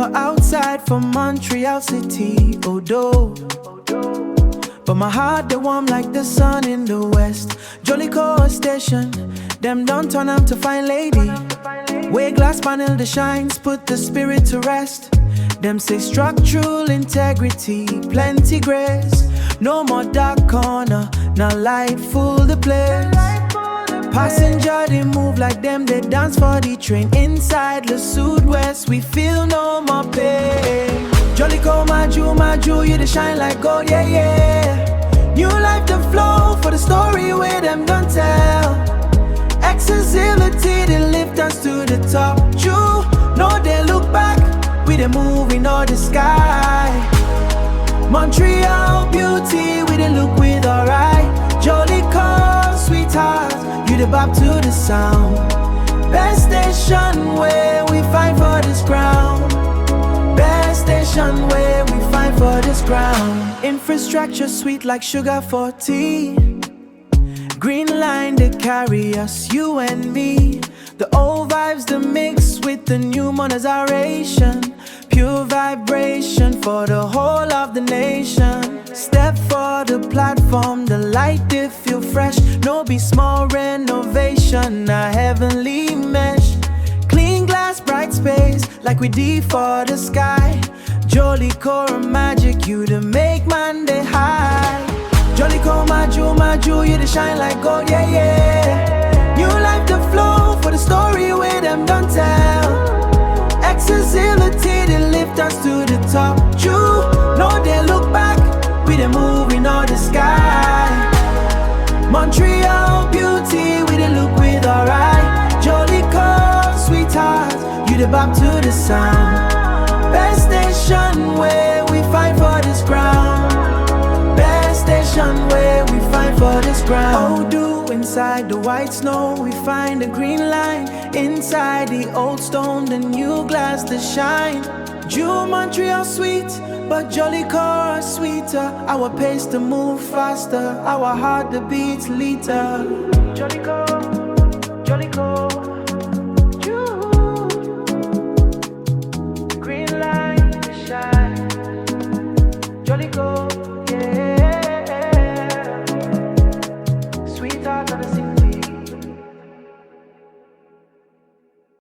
you're outside from Montreal City, Odo. But my heart, they warm like the sun in the west. Jolicoeur station, them don't turn up to find lady. Way glass panel, the shines, put the spirit to rest. Them say structural integrity, plenty grace. No more dark corner, now light full the place. Passenger, they move like them, they dance for the train. Inside the Sud-West, we feel no more pain. Jolicoeur, my jewel, you the shine like gold, yeah, yeah. New life, the flow for the story where them don't tell. Accessibility, they lift us to the top. True, no, they look back, we the move in all the sky. Montreal beauty, we the look with alright. Jolicoeur, sweetheart, you the bop to the sound. Best station where we fight for this ground. Best station where we fight for this ground. Infrastructure sweet like sugar for tea. Green line they carry us, you and me. The old vibes the mix with the new monetization. Pure vibration for the whole of the nation. Step for the platform, the light they feel fresh. No be small renovation, a heavenly mesh. Clean glass, bright space, like we deep for the sky. Jolicoeur magic, you to make man they high. Jolicoeur, my jewel, you to shine like gold, yeah, yeah. New life, the flow for the story where them don't tell. Accessibility, they lift us to the top. True, no, they look back, we the move in all the sky. Montreal beauty, we the look with alright. Jolicoeur, sweetheart, you the bop to the sound. Best station where we fight for this ground. Best station where we fight for this ground. Oh, inside the white snow, we find the green line. Inside the old stone, the new glass to shine. Jewel Montreal sweet, but Jolicoeur sweeter. Our pace to move faster, our heart the beats liter. Jolicoeur.